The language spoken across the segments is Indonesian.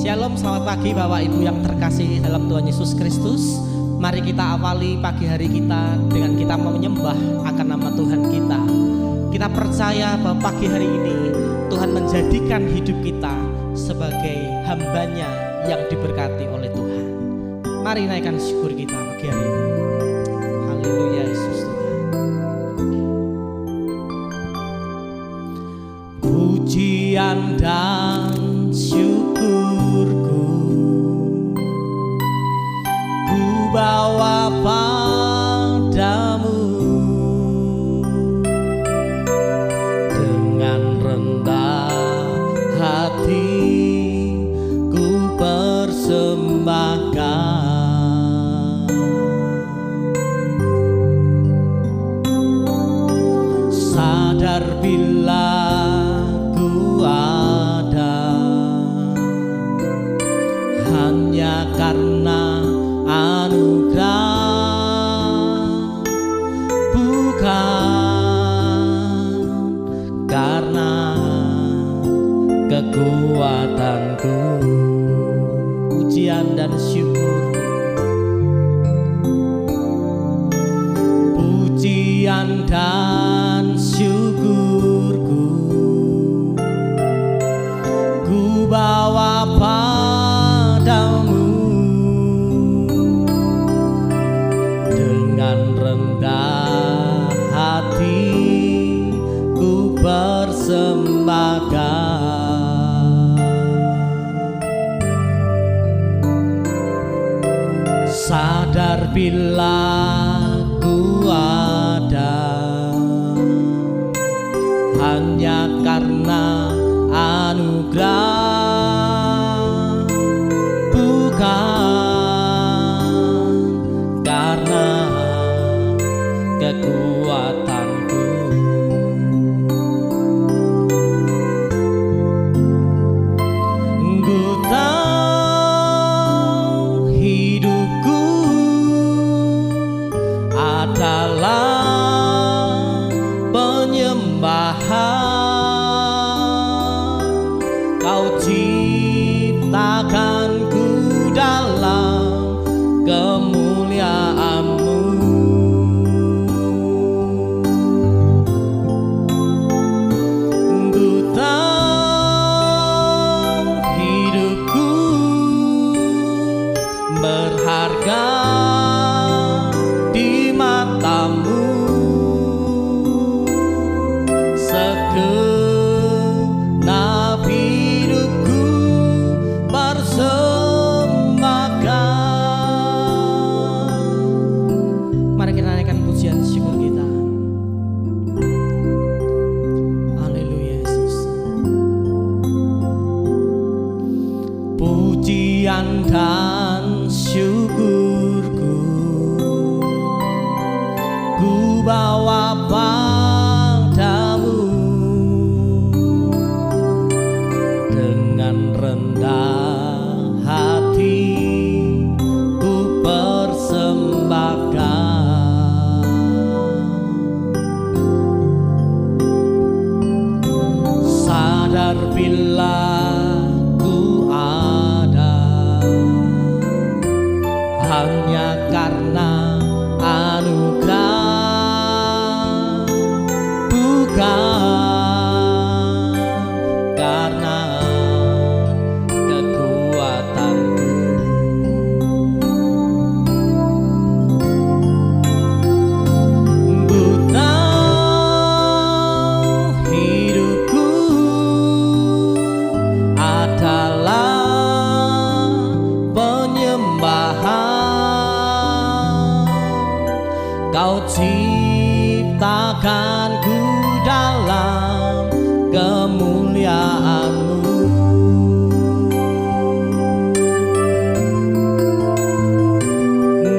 Shalom, selamat pagi Bapak Ibu yang terkasih dalam Tuhan Yesus Kristus. Mari kita awali pagi hari kita dengan kita menyembah akan nama Tuhan kita. Kita percaya bahwa pagi hari ini Tuhan menjadikan hidup kita sebagai hambanya yang diberkati oleh Tuhan. Mari naikkan syukur kita pagi hari ini. Haleluya Yesus Tuhan. Pujian dan syukurku ku bawa padamu, dengan rendah hati ku persembahkan. Sadar bila ku ada hanya karena anugerah, bukan karena kekuatanku. Pujian dan syukur, pujian dan syukurku ku bawa padamu, dengan rendah hati ku persembahkan. Sadar bila ku ada hanya karena anugerah, bukan karena kekuatanku. Ku tahu hidupku adalah penyembahan. Kau ciptakanku dalam kemuliaan-Mu. Ku tahu hidupku berharga di mata-Mu. Segenap hidupku persembahkan. Mari kita naikkan pujian syukur kita. Haleluya Yesus. Pujian dan syukurku ku bawa padamu, dengan rendah hati ku persembahkan. Sadar bila ku ada hanya karena anugerah, bukan karena kekuatanku. Ku tahu hidupku adalah penyembahan. Kau ciptakanku dalam kemuliaan-Mu.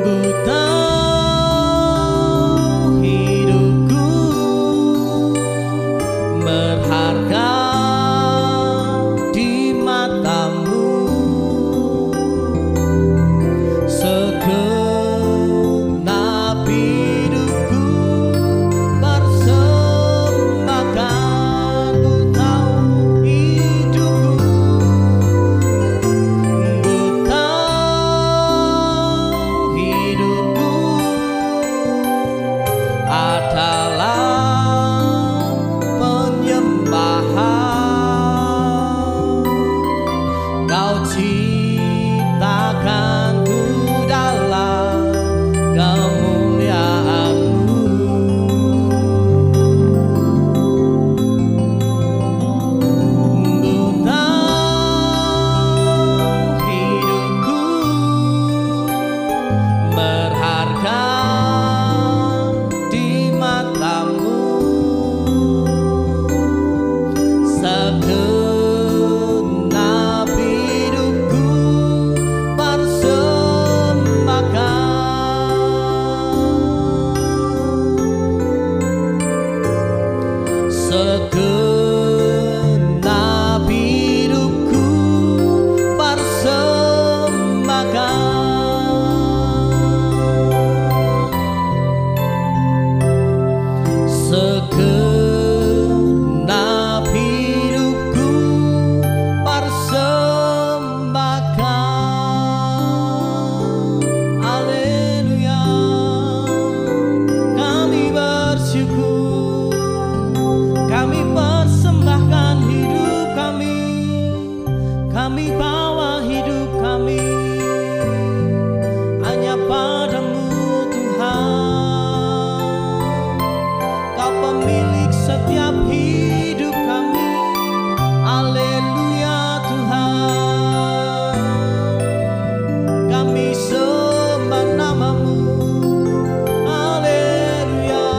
Ku tahu hidupku berharga di mata-Mu. Segenap hidupku persembahkan. Ku tahu ciptakanku dalam kemuliaan-Mu. Ku tahu hidupku berharga di mata-Mu. Segenap hidupku persembahkan. Segenap hidupku persembahkan. Segenap hidupku persembahkan. Haleluya. Kami bersyukur, kami persembahkan hidup kami, kami bawa hidup kami hanya padamu Tuhan. Kau pemilik setiap hidup kami. Haleluya Tuhan. Kami sembah nama-Mu. Haleluya.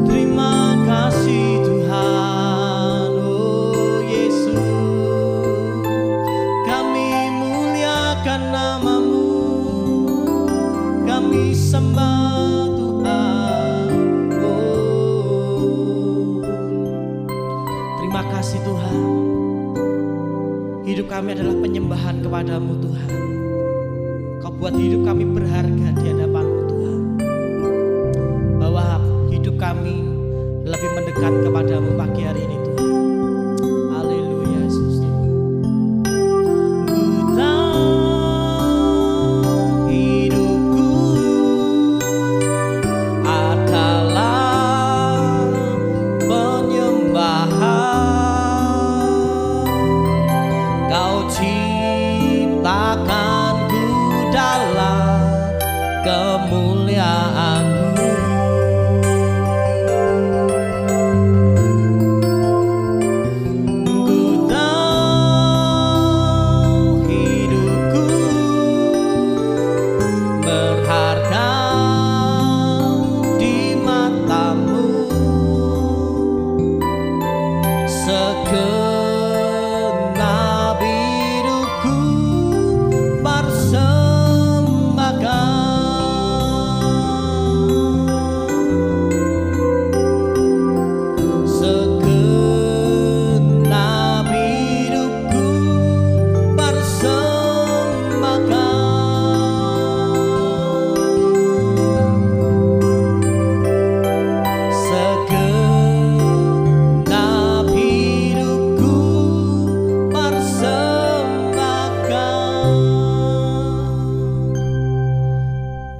Terima kasih Tuhan. Oh Yesus, kami muliakan nama-Mu. Kami sembah Tuhan. Oh, terima kasih Tuhan. Hidup kami adalah penyembahan kepada-Mu Tuhan. Kau buat hidup kami berharga di hadapan-Mu Tuhan. Bahwa hidup kami lebih mendekat kepada-Mu pagi hari ini Tuhan. Haleluya Yesus. Ku tahu hidupku adalah penyembahan. Kau ciptakanku dalam kemuliaan-Mu. Ku tahu hidupku berharga di mata-Mu. Segenap hidupku persembahkan. Segenap hidupku persembahkan. Segenap hidupku persembahkan.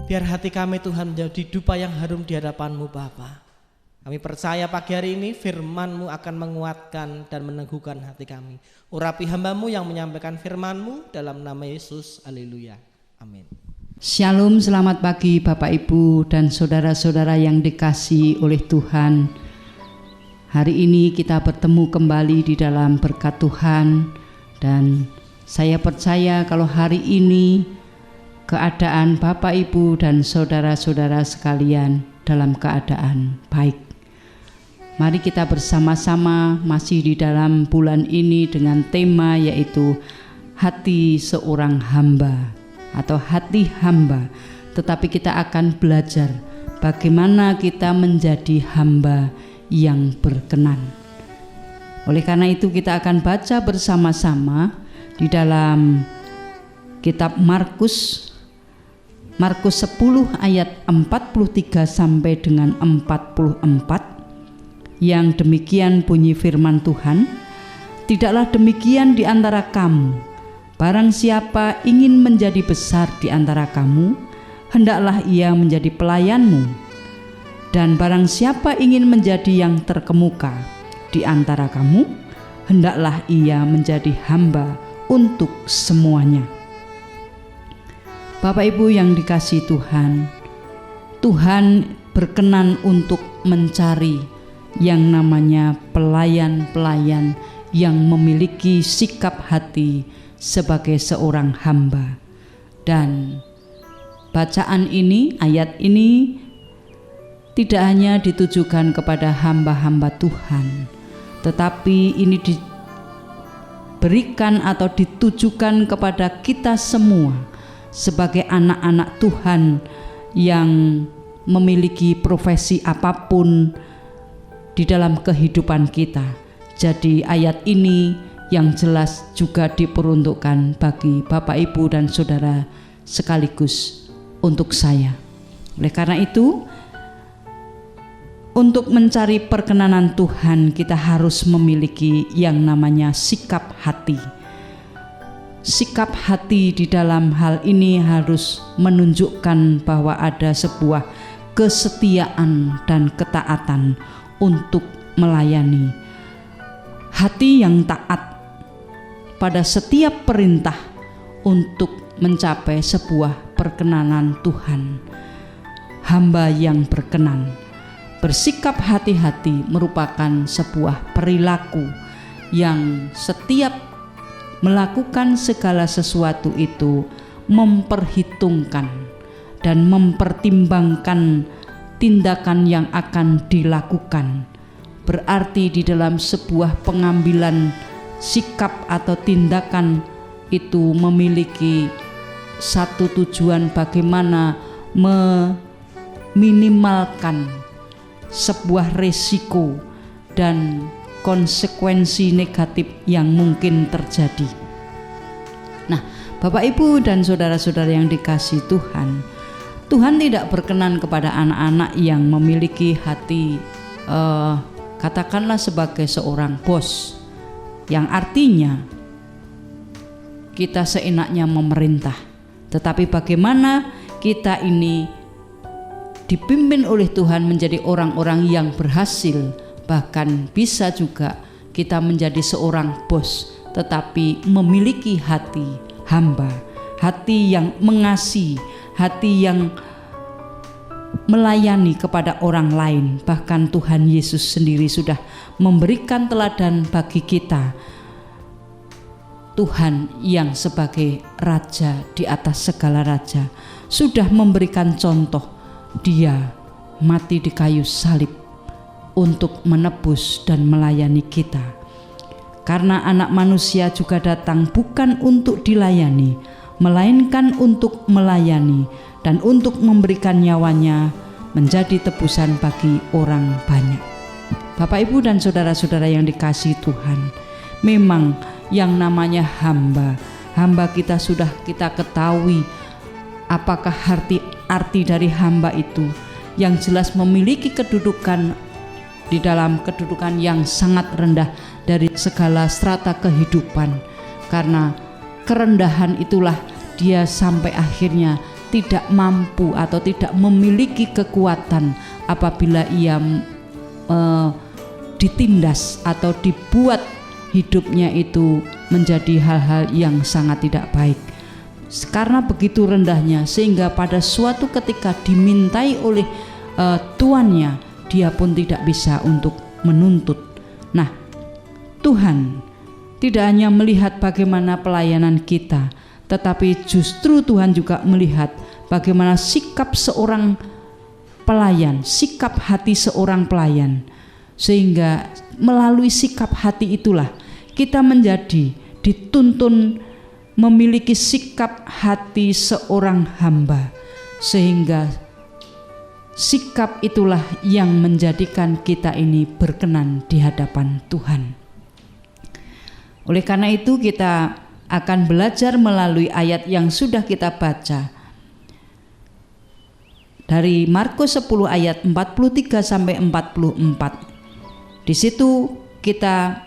Biar hati kami Tuhan menjadi dupa yang harum di hadapan-Mu Bapa. Kami percaya pagi hari ini firman-Mu akan menguatkan dan meneguhkan hati kami. Urapi hamba-Mu yang menyampaikan firman-Mu dalam nama Yesus. Haleluya. Amin. Shalom, selamat pagi Bapak Ibu dan saudara-saudara yang dikasihi oleh Tuhan. Hari ini kita bertemu kembali di dalam berkat Tuhan. Dan saya percaya kalau hari ini keadaan Bapak Ibu dan saudara-saudara sekalian dalam keadaan baik. Mari kita bersama-sama masih di dalam bulan ini dengan tema yaitu hati seorang hamba atau hati hamba. Tetapi kita akan belajar bagaimana kita menjadi hamba yang berkenan. Oleh karena itu kita akan baca bersama-sama di dalam kitab Markus 10 ayat 43 sampai dengan 44. Yang demikian bunyi firman Tuhan, tidaklah demikian di antara kamu. Barang siapa ingin menjadi besar di antara kamu, hendaklah ia menjadi pelayanmu. Dan barang siapa ingin menjadi yang terkemuka di antara kamu, hendaklah ia menjadi hamba untuk semuanya. Bapak Ibu yang dikasihi Tuhan, Tuhan berkenan untuk mencari yang namanya pelayan-pelayan yang memiliki sikap hati sebagai seorang hamba. Dan bacaan ini, ayat ini tidak hanya ditujukan kepada hamba-hamba Tuhan, tetapi ini diberikan atau ditujukan kepada kita semua sebagai anak-anak Tuhan yang memiliki profesi apapun di dalam kehidupan kita. Jadi ayat ini yang jelas juga diperuntukkan bagi Bapak, Ibu, dan Saudara sekaligus untuk saya. Oleh karena itu, untuk mencari perkenanan Tuhan, kita harus memiliki yang namanya sikap hati. Sikap hati di dalam hal ini harus menunjukkan bahwa ada sebuah kesetiaan dan ketaatan untuk melayani. Hati yang taat pada setiap perintah untuk mencapai sebuah perkenanan Tuhan. Hamba yang berkenan. Bersikap hati-hati merupakan sebuah perilaku yang setiap melakukan segala sesuatu itu memperhitungkan dan mempertimbangkan tindakan yang akan dilakukan. Berarti di dalam sebuah pengambilan sikap atau tindakan itu memiliki satu tujuan, bagaimana meminimalkan sebuah resiko dan konsekuensi negatif yang mungkin terjadi. Nah, Bapak, Ibu, dan saudara-saudara yang dikasihi Tuhan, Tuhan tidak berkenan kepada anak-anak yang memiliki hati katakanlah sebagai seorang bos, yang artinya kita seenaknya memerintah. Tetapi bagaimana kita ini dipimpin oleh Tuhan menjadi orang-orang yang berhasil, bahkan bisa juga kita menjadi seorang bos tetapi memiliki hati hamba, hati yang mengasihi, hati yang melayani kepada orang lain. Bahkan Tuhan Yesus sendiri sudah memberikan teladan bagi kita. Tuhan yang sebagai raja di atas segala raja sudah memberikan contoh. Dia mati di kayu salib untuk menebus dan melayani kita. Karena anak manusia juga datang bukan untuk dilayani, melainkan untuk melayani dan untuk memberikan nyawanya menjadi tebusan bagi orang banyak. Bapak, Ibu, dan saudara-saudara yang dikasihi Tuhan, memang yang namanya hamba kita sudah kita ketahui apakah arti dari hamba itu, yang jelas memiliki kedudukan di dalam kedudukan yang sangat rendah dari segala strata kehidupan. Karena kerendahan itulah dia sampai akhirnya tidak mampu atau tidak memiliki kekuatan apabila ia ditindas atau dibuat hidupnya itu menjadi hal-hal yang sangat tidak baik. Karena begitu rendahnya, sehingga pada suatu ketika dimintai oleh tuannya, dia pun tidak bisa untuk menuntut. Nah, Tuhan tidak hanya melihat bagaimana pelayanan kita, tetapi justru Tuhan juga melihat bagaimana sikap seorang pelayan, sikap hati seorang pelayan. Sehingga melalui sikap hati itulah kita menjadi dituntun memiliki sikap hati seorang hamba, sehingga sikap itulah yang menjadikan kita ini berkenan di hadapan Tuhan. Oleh karena itu kita akan belajar melalui ayat yang sudah kita baca dari Markus 10 ayat 43 sampai 44. Di situ kita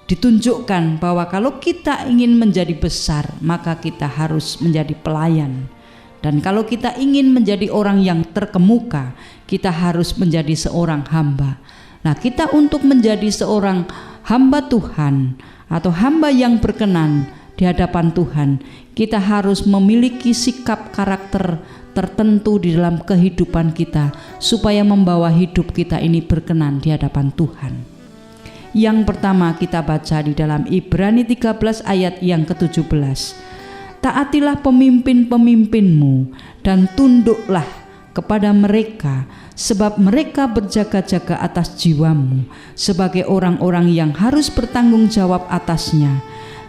ditunjukkan bahwa kalau kita ingin menjadi besar, maka kita harus menjadi pelayan. Dan kalau kita ingin menjadi orang yang terkemuka, kita harus menjadi seorang hamba. Nah, kita untuk menjadi seorang hamba Tuhan atau hamba yang berkenan di hadapan Tuhan, kita harus memiliki sikap karakter tertentu di dalam kehidupan kita supaya membawa hidup kita ini berkenan di hadapan Tuhan. Yang pertama kita baca di dalam Ibrani 13 ayat yang ke-17. Taatilah pemimpin-pemimpinmu dan tunduklah kepada mereka, sebab mereka berjaga-jaga atas jiwamu sebagai orang-orang yang harus bertanggung jawab atasnya.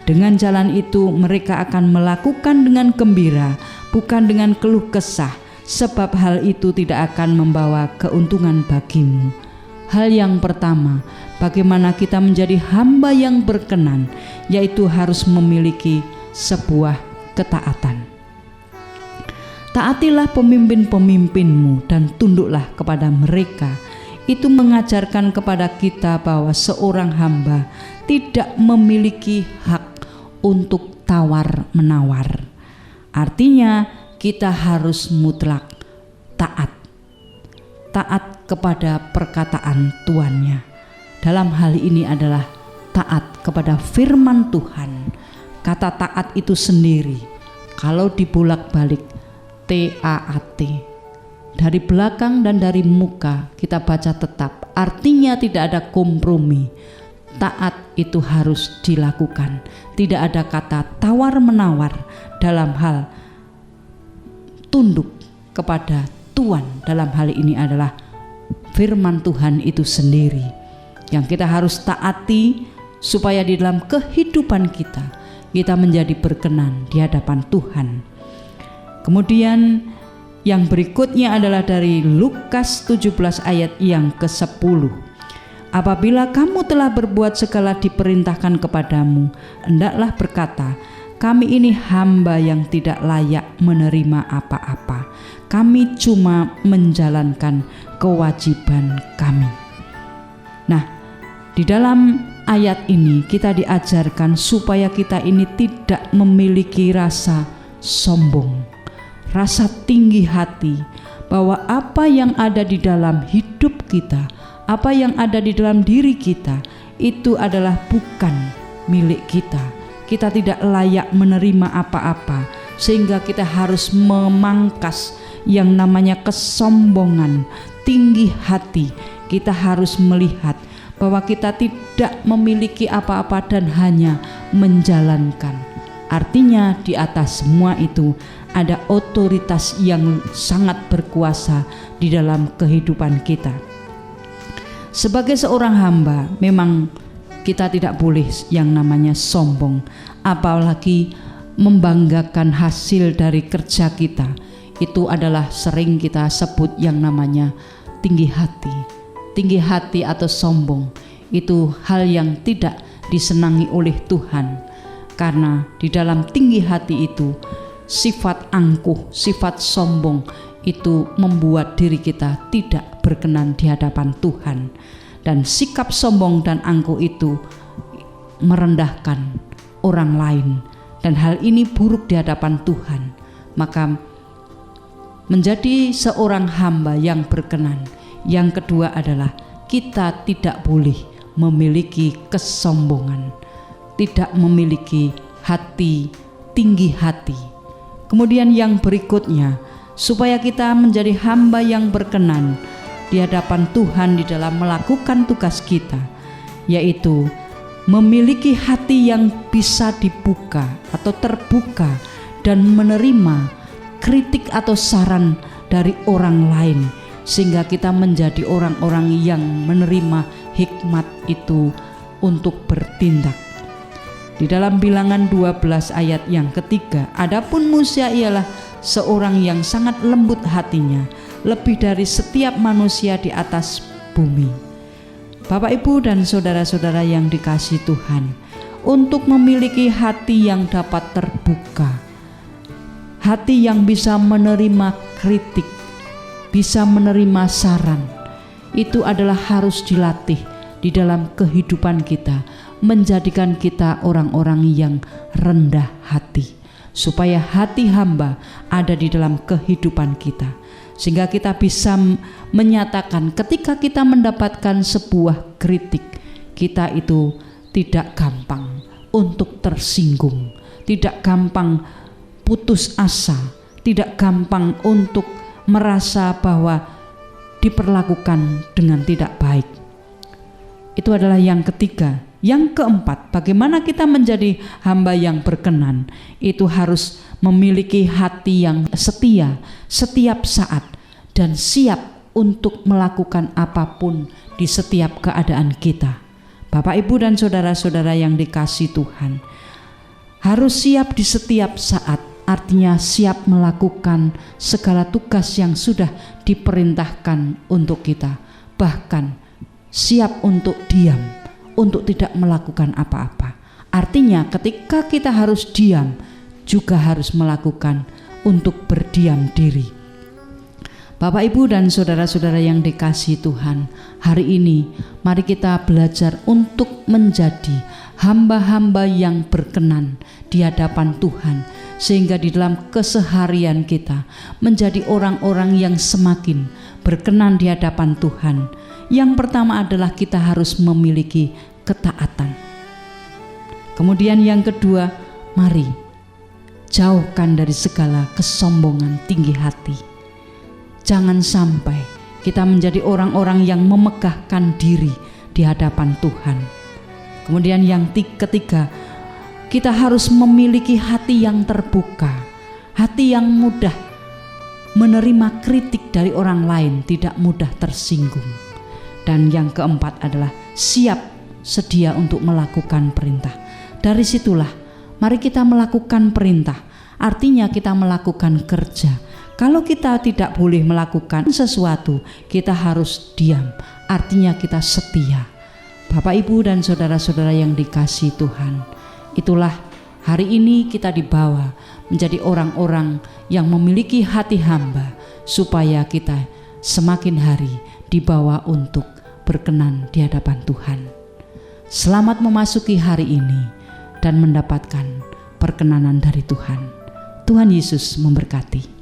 Dengan jalan itu mereka akan melakukan dengan gembira, bukan dengan keluh kesah, sebab hal itu tidak akan membawa keuntungan bagimu. Hal yang pertama, bagaimana kita menjadi hamba yang berkenan, yaitu harus memiliki sebuah ketaatan. Taatilah pemimpin-pemimpinmu dan tunduklah kepada mereka. Itu mengajarkan kepada kita bahwa seorang hamba tidak memiliki hak untuk tawar-menawar. Artinya kita harus mutlak taat kepada perkataan tuannya. Dalam hal ini adalah taat kepada firman Tuhan. Kata taat itu sendiri kalau dibolak-balik TAAT, dari belakang dan dari muka kita baca tetap, artinya tidak ada kompromi. Taat itu harus dilakukan, tidak ada kata tawar-menawar dalam hal tunduk kepada Tuhan. Dalam hal ini adalah firman Tuhan itu sendiri yang kita harus taati supaya di dalam kehidupan kita menjadi berkenan di hadapan Tuhan. Kemudian yang berikutnya adalah dari Lukas 17 ayat yang ke-10. Apabila kamu telah berbuat segala diperintahkan kepadamu, hendaklah berkata, kami ini hamba yang tidak layak menerima apa-apa. Kami cuma menjalankan kewajiban kami. Nah, di dalam ayat ini kita diajarkan supaya kita ini tidak memiliki rasa sombong, rasa tinggi hati, bahwa apa yang ada di dalam hidup kita, apa yang ada di dalam diri kita itu adalah bukan milik kita. Kita tidak layak menerima apa-apa, sehingga kita harus memangkas yang namanya kesombongan, tinggi hati. Kita harus melihat bahwa kita tidak memiliki apa-apa dan hanya menjalankan. Artinya di atas semua itu ada otoritas yang sangat berkuasa di dalam kehidupan kita. Sebagai seorang hamba, memang kita tidak boleh yang namanya sombong, apalagi membanggakan hasil dari kerja kita. Itu adalah sering kita sebut yang namanya tinggi hati. Tinggi hati atau sombong itu hal yang tidak disenangi oleh Tuhan, karena di dalam tinggi hati itu sifat angkuh, sifat sombong itu membuat diri kita tidak berkenan di hadapan Tuhan. Dan sikap sombong dan angkuh itu merendahkan orang lain, dan hal ini buruk di hadapan Tuhan. Maka menjadi seorang hamba yang berkenan, yang kedua adalah kita tidak boleh memiliki kesombongan, tidak memiliki hati tinggi hati. Kemudian yang berikutnya, supaya kita menjadi hamba yang berkenan di hadapan Tuhan di dalam melakukan tugas kita, yaitu memiliki hati yang bisa dibuka atau terbuka dan menerima kritik atau saran dari orang lain, sehingga kita menjadi orang-orang yang menerima hikmat itu untuk bertindak. Di dalam Bilangan 12 ayat yang ketiga, adapun Musa ialah seorang yang sangat lembut hatinya, lebih dari setiap manusia di atas bumi. Bapak, Ibu, dan saudara-saudara yang dikasihi Tuhan, untuk memiliki hati yang dapat terbuka, hati yang bisa menerima kritik, bisa menerima saran, itu adalah harus dilatih di dalam kehidupan kita, menjadikan kita orang-orang yang rendah hati, supaya hati hamba ada di dalam kehidupan kita, sehingga kita bisa menyatakan ketika kita mendapatkan sebuah kritik, kita itu tidak gampang untuk tersinggung, tidak gampang putus asa, tidak gampang untuk merasa bahwa diperlakukan dengan tidak baik. Itu adalah yang ketiga. Yang keempat, bagaimana kita menjadi hamba yang berkenan? Itu harus memiliki hati yang setia setiap saat dan siap untuk melakukan apapun di setiap keadaan kita. Bapak, Ibu, dan saudara-saudara yang dikasihi Tuhan, harus siap di setiap saat, artinya siap melakukan segala tugas yang sudah diperintahkan untuk kita, bahkan siap untuk diam, untuk tidak melakukan apa-apa. Artinya ketika kita harus diam, juga harus melakukan untuk berdiam diri. Bapak, Ibu, dan saudara-saudara yang dikasihi Tuhan, hari ini mari kita belajar untuk menjadi hamba-hamba yang berkenan di hadapan Tuhan, sehingga di dalam keseharian kita menjadi orang-orang yang semakin berkenan di hadapan Tuhan. Yang pertama adalah kita harus memiliki ketaatan. Kemudian yang kedua, mari jauhkan dari segala kesombongan tinggi hati. Jangan sampai kita menjadi orang-orang yang memegahkan diri di hadapan Tuhan. Kemudian yang ketiga, kita harus memiliki hati yang terbuka, hati yang mudah menerima kritik dari orang lain, tidak mudah tersinggung. Dan yang keempat adalah siap sedia untuk melakukan perintah. Dari situlah mari kita melakukan perintah, artinya kita melakukan kerja. Kalau kita tidak boleh melakukan sesuatu, kita harus diam, artinya kita setia. Bapak, Ibu, dan saudara-saudara yang dikasihi Tuhan, itulah hari ini kita dibawa menjadi orang-orang yang memiliki hati hamba, supaya kita semakin hari dibawa untuk berkenan di hadapan Tuhan. Selamat memasuki hari ini dan mendapatkan perkenanan dari Tuhan. Tuhan Yesus memberkati.